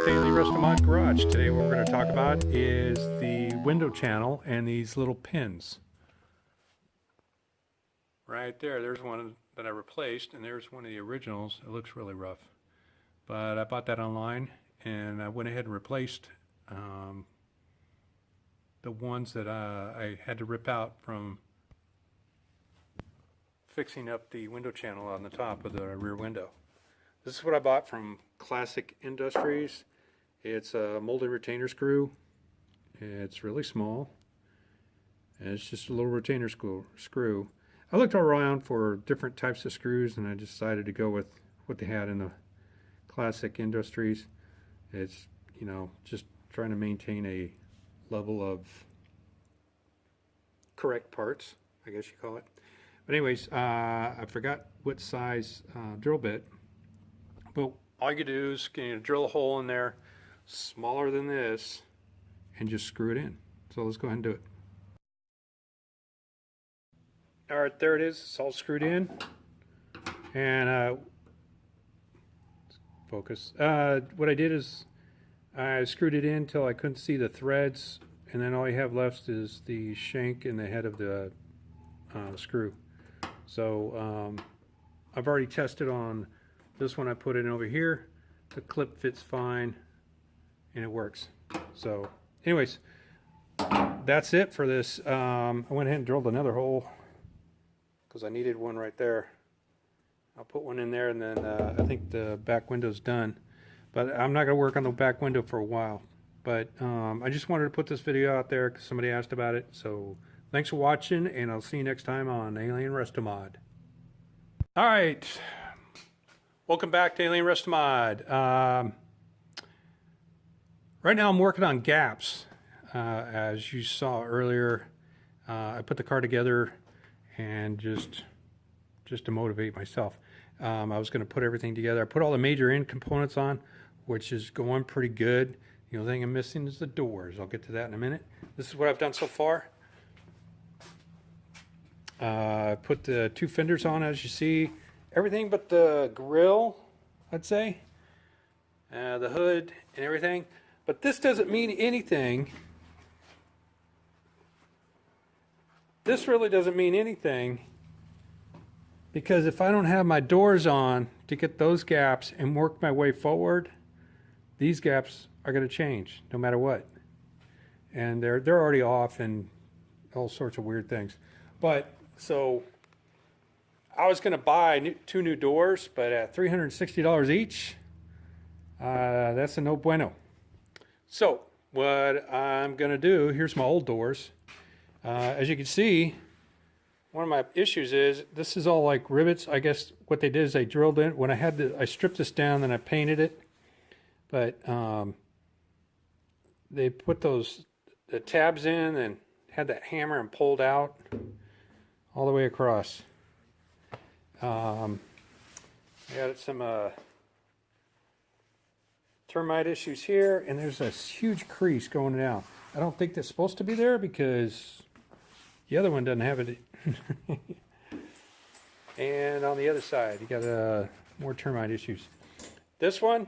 Daily Restomod Garage. Today what we're going to talk about is the window channel and these little pins. Right there, there's one that I replaced, and there's one of the originals. It looks really rough. But I bought that online, and I went ahead and replaced the ones that I had to rip out from fixing up the window channel on the top of the rear window. This is what I bought from Classic Industries. It's a molded retainer screw. It's really small. And it's just a little retainer screw. I looked around for different types of screws, and I decided to go with what they had in the Classic Industries. It's, you know, just trying to maintain a level of correct parts, I guess you call it. But anyways, I forgot what size drill bit. But all you can do is drill a hole in there smaller than this and just screw it in. So let's go ahead and do it. All right, there it is. It's all screwed in. And focus. What I did is I screwed it in until I couldn't see the threads, and then all you have left is the shank and the head of the screw. So I've already tested on this one. I put it in over here. The clip fits fine and it works. So anyways, that's it for this. I went ahead and drilled another hole because I needed one right there. I'll put one in there, and then I think the back window's done. But I'm not going to work on the back window for a while. But I just wanted to put this video out there because somebody asked about it. So thanks for watching, and I'll see you next time on Alien Restomod. All right. Welcome back to Alien Restomod. Right now I'm working on gaps. As you saw earlier, I put the car together and just to motivate myself. I was going to put everything together. I put all the major end components on, which is going pretty good. The only thing I'm missing is the doors. I'll get to that in a minute. This is what I've done so far. I put the two fenders on, as you see. Everything but the grill, I'd say. The hood and everything. But this doesn't mean anything. This really doesn't mean anything, because if I don't have my doors on to get those gaps and work my way forward, these gaps are going to change no matter what. And they're already off and all sorts of weird things. But so I was going to buy two new doors, but at $360 each, that's a no bueno. So what I'm going to do, here's my old doors. As you can see, one of my issues is this is all like rivets. I guess what they did is they drilled in. When I stripped this down, then I painted it. But they put the tabs in and had that hammer and pulled out all the way across. I got some termite issues here, and there's a huge crease going down. I don't think that's supposed to be there because the other one doesn't have it. And on the other side, you got more termite issues. This one,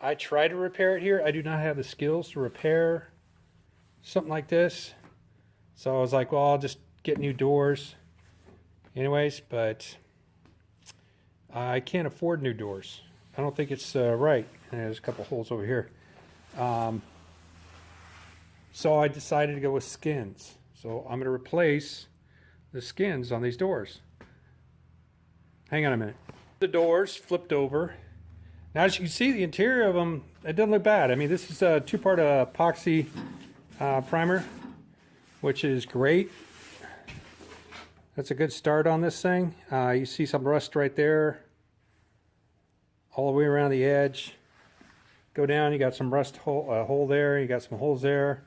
I tried to repair it here. I do not have the skills to repair something like this. So I was like, well, I'll just get new doors anyways, but I can't afford new doors. I don't think it's right. And there's a couple holes over here. So I decided to go with skins. So I'm going to replace the skins on these doors. Hang on a minute. The doors flipped over. Now, as you can see, the interior of them, it doesn't look bad. I mean, this is a two-part epoxy primer, which is great. That's a good start on this thing. You see some rust right there, all the way around the edge. Go down, you got some rust hole there. You got some holes there.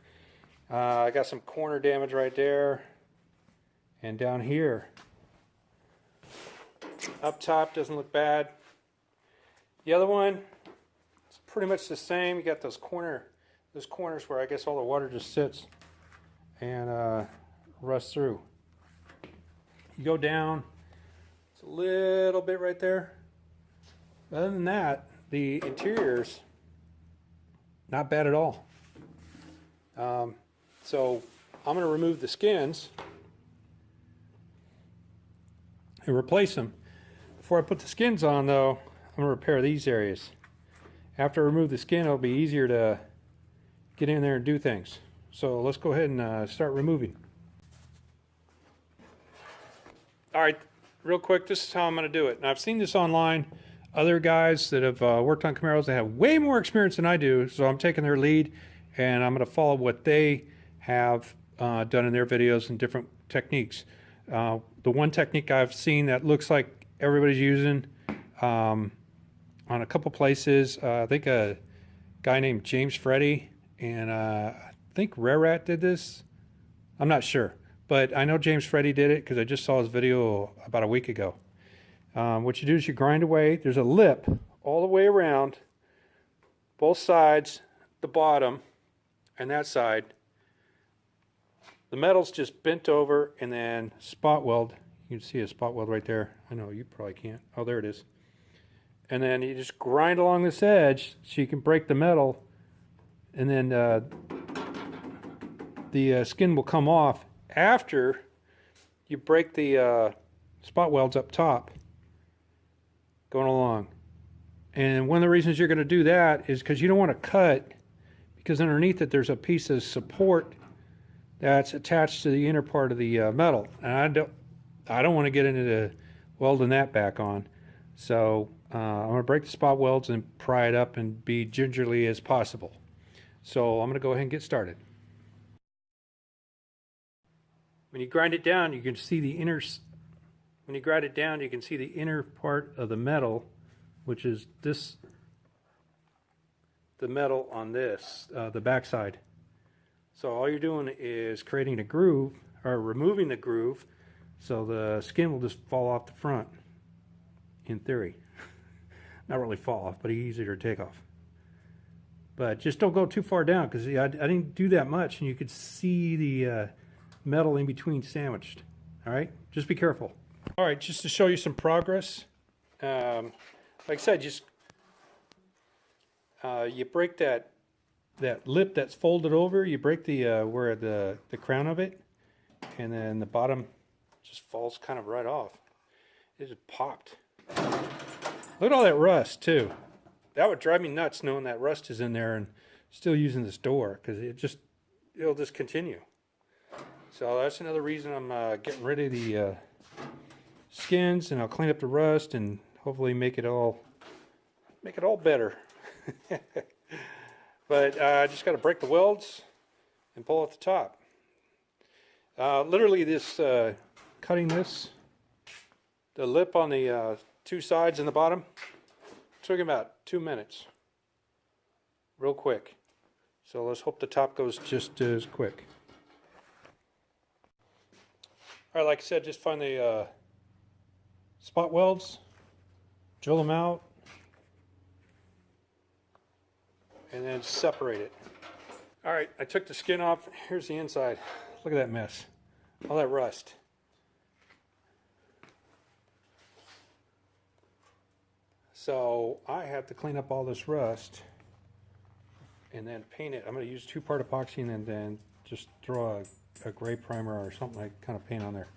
I got some corner damage right there. And down here. Up top doesn't look bad. The other one, it's pretty much the same. You got those corners where I guess all the water just sits and rusts through. You go down, it's a little bit right there. Other than that, the interiors not bad at all. So I'm going to remove the skins and replace them. Before I put the skins on though, I'm going to repair these areas. After I remove the skin, it'll be easier to get in there and do things. So let's go ahead and start removing. All right, real quick, this is how I'm going to do it. Now, I've seen this online. Other guys that have worked on Camaros, they have way more experience than I do, so I'm taking their lead, and I'm going to follow what they have done in their videos and different techniques. The one technique I've seen that looks like everybody's using on a couple places, I think a guy named James Freddy and I think Rare Rat did this. I'm not sure, but I know James Freddy did it because I just saw his video about a week ago. What you do is you grind away. There's a lip all the way around, both sides, the bottom, and that side. The metal's just bent over and then spot weld. You can see a spot weld right there. I know you probably can't. Oh, there it is. And then you just grind along this edge so you can break the metal, and then the skin will come off after you break the spot welds up top going along. And one of the reasons you're going to do that is because you don't want to cut, because underneath it there's a piece of support that's attached to the inner part of the metal, and I don't want to get into welding that back on. So I'm going to break the spot welds and pry it up and be gingerly as possible. So I'm going to go ahead and get started. When you grind it down, you can see the inner. When you grind it down, you can see the inner part of the metal, which is this. The metal on this, the back side. So all you're doing is creating a groove, or removing the groove, so the skin will just fall off the front. In theory, not really fall off, but easier to take off. But just don't go too far down, because I didn't do that much, and you could see the metal in between sandwiched. All right, just be careful. All right, just to show you some progress. Like I said, just you break that lip that's folded over. You break the where the crown of it, and then the bottom just falls kind of right off. It just popped. Look at all that rust too. That would drive me nuts knowing that rust is in there and still using this door, because it'll just continue. So that's another reason I'm getting rid of the skins, and I'll clean up the rust and hopefully make it all better. But I just got to break the welds and pull out the top. Literally this cutting this, the lip on the two sides and the bottom, took about 2 minutes. Real quick. So let's hope the top goes just as quick. Alright, like I said, just find the spot welds, drill them out, and then separate it. Alright, I took the skin off. Here's the inside. Look at that mess. All that rust. So I have to clean up all this rust and then paint it. I'm going to use 2-part epoxy and then just throw a gray primer or something like kind of paint on there.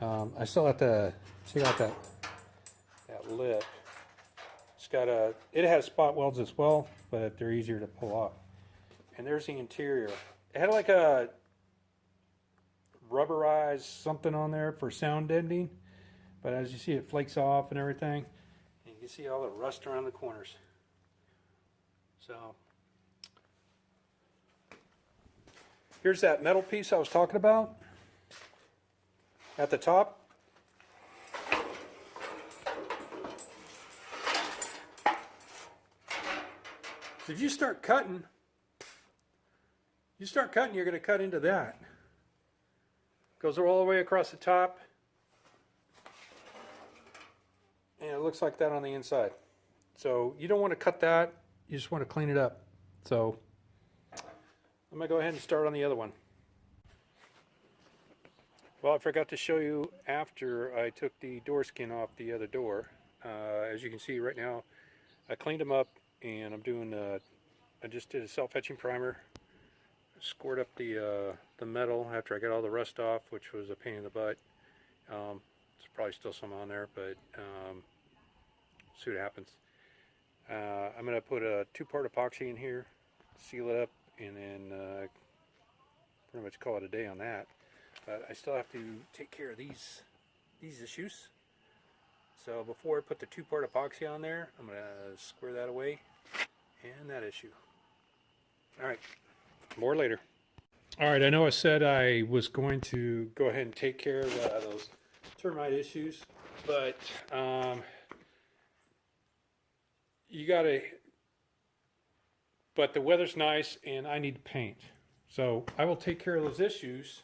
I still have to check out that lip. It has spot welds as well, but they're easier to pull off. And there's the interior. It had like a rubberized something on there for sound deadening, but as you see, it flakes off and everything. And you can see all the rust around the corners. So here's that metal piece I was talking about at the top. So if you start cutting, you're going to cut into that. Goes all the way across the top. And it looks like that on the inside. So you don't want to cut that. You just want to clean it up. So I'm going to go ahead and start on the other one. Well, I forgot to show you after I took the door skin off the other door. As you can see right now, I cleaned them up and I'm doing I just did a self-etching primer. Scored up the metal after I got all the rust off, which was a pain in the butt. There's probably still some on there, but see what happens. I'm going to put a 2-part epoxy in here, seal it up, and then pretty much call it a day on that. But I still have to take care of these issues. So before I put the 2-part epoxy on there, I'm going to square that away and that issue. Alright, more later. Alright, I know I said I was going to go ahead and take care of those termite issues, but but the weather's nice and I need to paint. So I will take care of those issues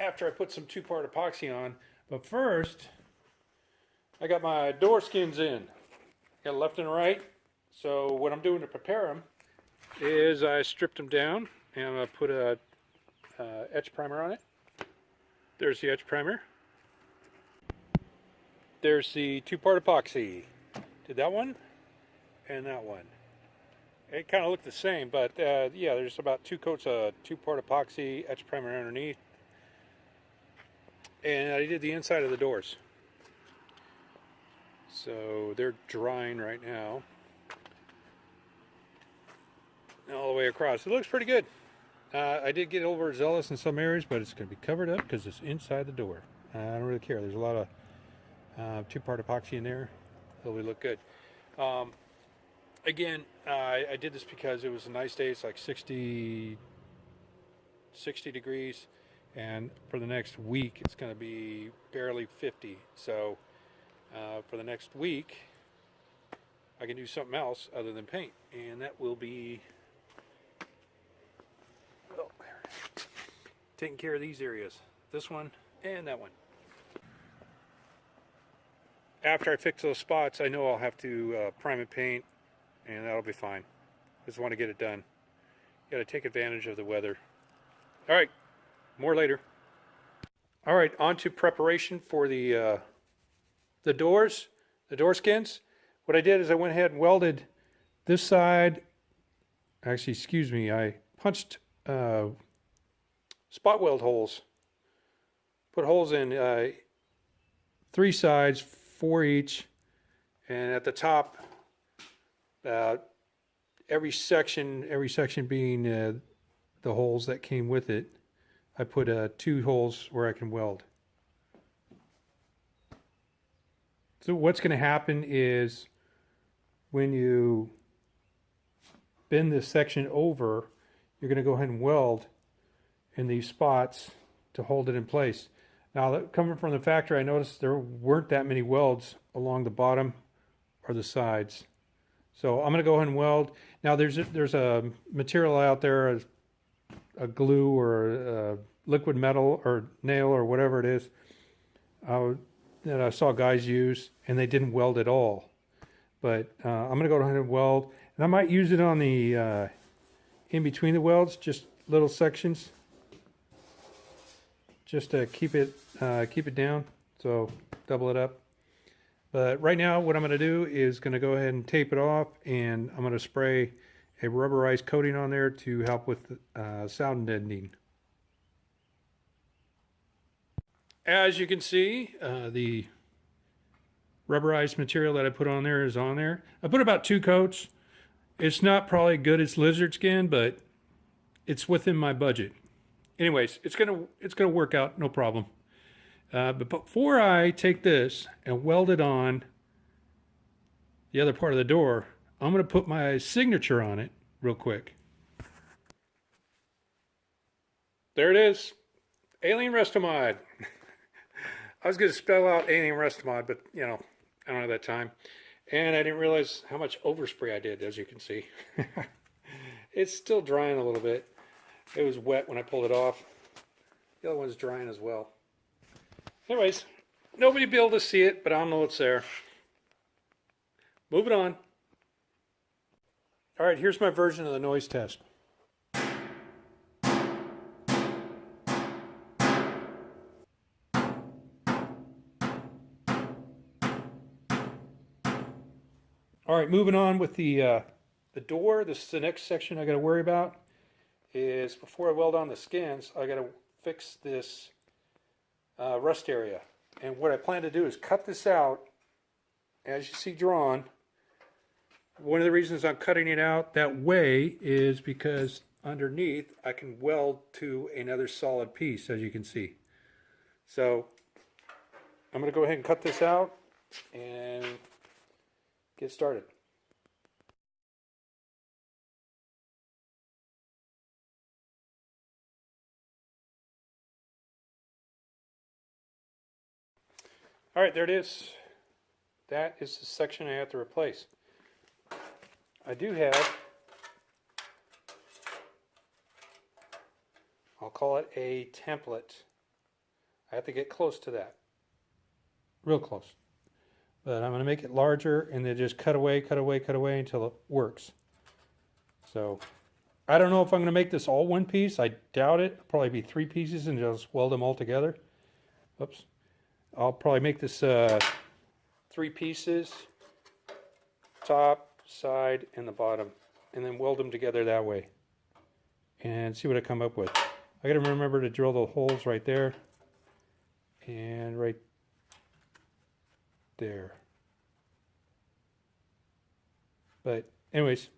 after I put some 2-part epoxy on. But first, I got my door skins in. Got a left and a right. So what I'm doing to prepare them is I stripped them down and I'm going to put a etch primer on it. There's the etch primer. There's the 2-part epoxy. Did that one and that one. It kind of looked the same, but yeah, there's about 2 coats of 2-part epoxy etch primer underneath. And I did the inside of the doors. So they're drying right now. All the way across. It looks pretty good. I did get overzealous in some areas, but it's going to be covered up because it's inside the door. I don't really care. There's a lot of 2-part epoxy in there. It'll look good. Again, I did this because it was a nice day. It's like 60 degrees, and for the next week it's going to be barely 50. So for the next week I can do something else other than paint, and that will be taking care of these areas, this one and that one. After I fix those spots, I know I'll have to prime and paint, and that'll be fine. Just want to get it done. Got to take advantage of the weather. All right, more later. All right, on to preparation for the doors, the door skins. What I did is I went ahead and welded this side. Actually, excuse me, I punched spot weld holes. Put holes in 3 sides, 4 each, and at the top, every section being the holes that came with it, I put 2 holes where I can weld. So what's going to happen is when you bend this section over, you're going to go ahead and weld in these spots to hold it in place. Now, coming from the factory, I noticed there weren't that many welds along the bottom or the sides. So I'm going to go ahead and weld. Now, there's a material out there, a glue or a liquid metal or nail or whatever it is, that I saw guys use, and they didn't weld at all. But I'm going to go ahead and weld, and I might use it on the in between the welds, just little sections, just to keep it down. So double it up. But right now, what I'm going to do is going to go ahead and tape it off, and I'm going to spray a rubberized coating on there to help with sound deadening. As you can see, the rubberized material that I put on there is on there. I put about 2 coats. It's not probably good as lizard skin, but it's within my budget. Anyways, it's gonna work out, no problem. But before I take this and weld it on the other part of the door, I'm gonna put my signature on it real quick. There it is, Alien Restomod. I was gonna spell out Alien Restomod, but you know, I don't have that time. And I didn't realize how much overspray I did, as you can see. It's still drying a little bit. It was wet when I pulled it off. The other one's drying as well. Anyways, nobody will be able to see it, but I'll know it's there. Moving on. All right, here's my version of the noise test. All right, moving on with the the door, this is the next section I got to worry about, is before I weld on the skins, I got to fix this rust area. And what I plan to do is cut this out, as you see drawn. One of the reasons I'm cutting it out that way is because underneath I can weld to another solid piece, as you can see. So I'm going to go ahead and cut this out and get started. All right, there it is. That is the section I have to replace. I do have, I'll call it a template. I have to get close to that. Real close. But I'm going to make it larger and then just cut away until it works. So I don't know if I'm going to make this all one piece. I doubt it. It'll probably be 3 pieces and just weld them all together. Oops. I'll probably make this 3 pieces, top, side, and the bottom, and then weld them together that way and see what I come up with. I got to remember to drill the holes right there and right there. But anyways,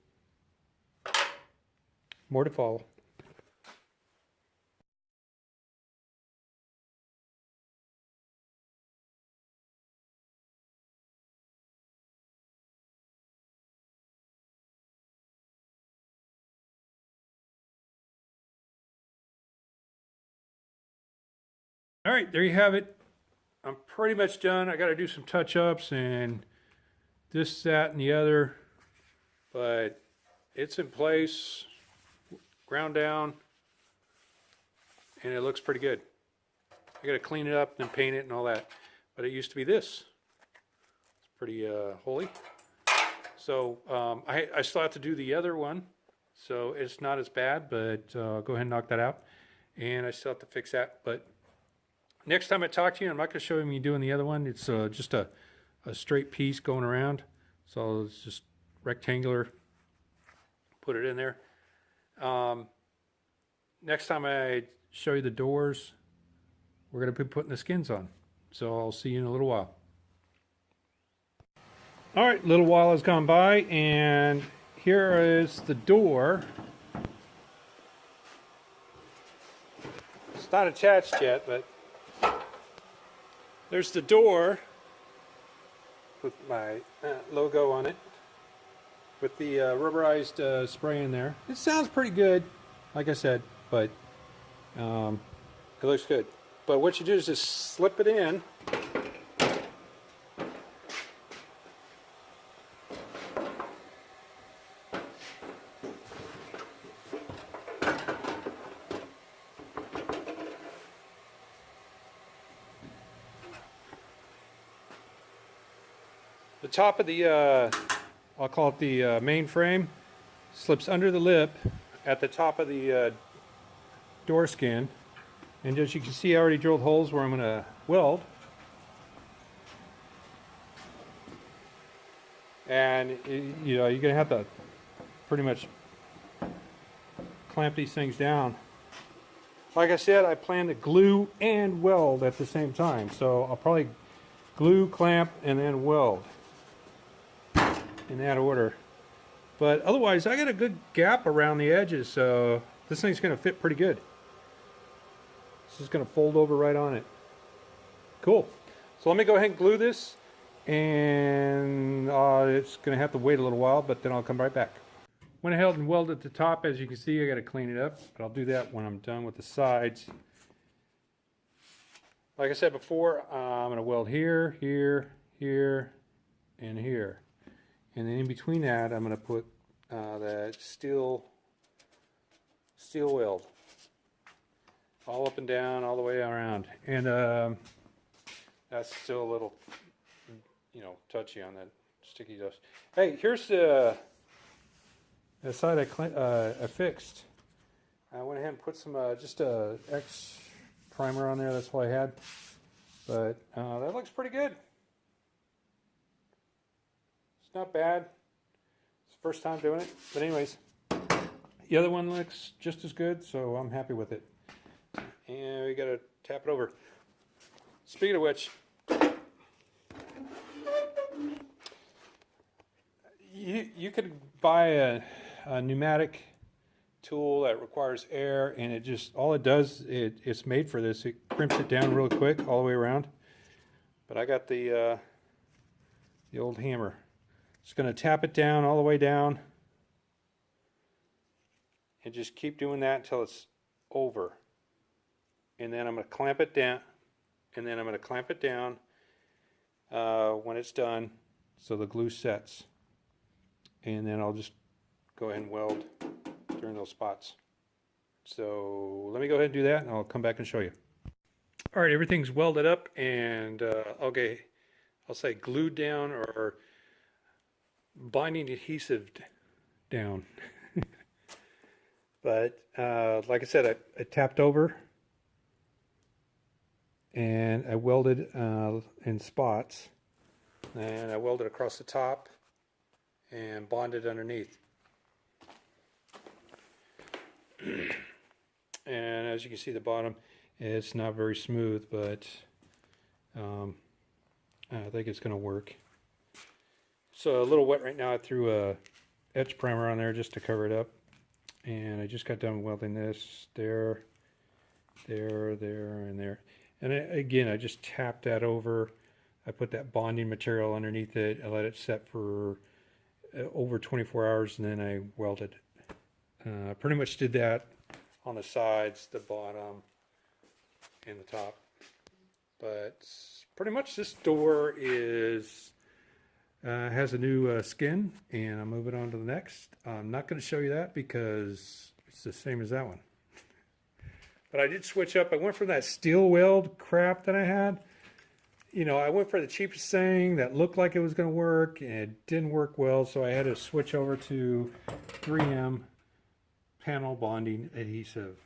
more to follow. All right, there you have it. I'm pretty much done. I got to do some touch-ups and this, that, and the other, but it's in place, ground down, and it looks pretty good. I got to clean it up and paint it and all that, but it used to be this. It's pretty holy. So I still have to do the other one, so it's not as bad, but I'll go ahead and knock that out, and I still have to fix that. But next time I talk to you, I'm not going to show you doing the other one. It's just a straight piece going around. So it's just rectangular. Put it in there. Next time I show you the doors, we're going to be putting the skins on. So I'll see you in a little while. All right, a little while has gone by, and here is the door. It's not attached yet, but there's the door with my logo on it, with the rubberized spray in there. It sounds pretty good, like I said, but it looks good. But what you do is just slip it in. The top of the, I'll call it the main frame, slips under the lip at the top of the door skin. And as you can see, I already drilled holes where I'm going to weld. And, you know, you're going to have to pretty much clamp these things down. Like I said, I plan to glue and weld at the same time. So I'll probably glue, clamp, and then weld in that order. But otherwise, I got a good gap around the edges, so this thing's going to fit pretty good. This is going to fold over right on it. Cool. So let me go ahead and glue this, and it's going to have to wait a little while, but then I'll come right back. Went ahead and welded the top. As you can see, I got to clean it up, but I'll do that when I'm done with the sides. Like I said before, I'm going to weld here, here, here, and here. And then in between that, I'm going to put that steel weld all up and down, all the way around. And that's still a little, you know, touchy on that sticky dust. Hey, here's the side I fixed. I went ahead and put some just a X primer on there. That's all I had. But that looks pretty good. It's not bad. It's first time doing it. But anyways, the other one looks just as good, so I'm happy with it. And we gotta tap it over. Speaking of which, you could buy a pneumatic tool that requires air, and it just, all it does, it's made for this. It crimps it down real quick all the way around. But I got the old hammer. Just gonna tap it down all the way down, and just keep doing that until it's over. And then I'm gonna clamp it down, and then I'm gonna clamp it down when it's done, so the glue sets. And then I'll just go ahead and weld during those spots. So let me go ahead and do that, and I'll come back and show you. All right, everything's welded up, and okay, I'll say glued down or binding adhesive down. But like I said, I tapped over and I welded in spots, and I welded across the top and bonded underneath. And as you can see, the bottom, it's not very smooth, but I think it's going to work. So a little wet right now. I threw a etch primer on there just to cover it up, and I just got done welding this there, there, and there. And again, I just tapped that over. I put that bonding material underneath it. I let it set for over 24 hours, and then I welded. I pretty much did that on the sides, the bottom, and the top. But pretty much this door is has a new skin, and I'm moving on to the next. I'm not going to show you that because it's the same as that one. But I did switch up. I went from that steel weld crap that I had. You know, I went for the cheapest thing that looked like it was going to work, and it didn't work well, so I had to switch over to 3M panel bonding adhesive.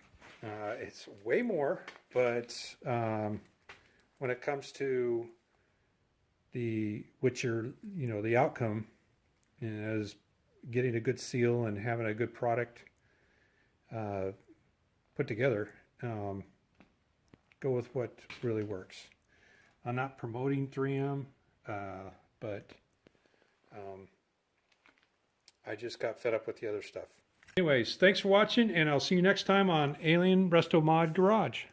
It's way more, but when it comes to the outcome, as getting a good seal and having a good product put together, go with what really works. I'm not promoting 3M, but I just got fed up with the other stuff. Anyways, thanks for watching, and I'll see you next time on Alien Resto Mod Garage.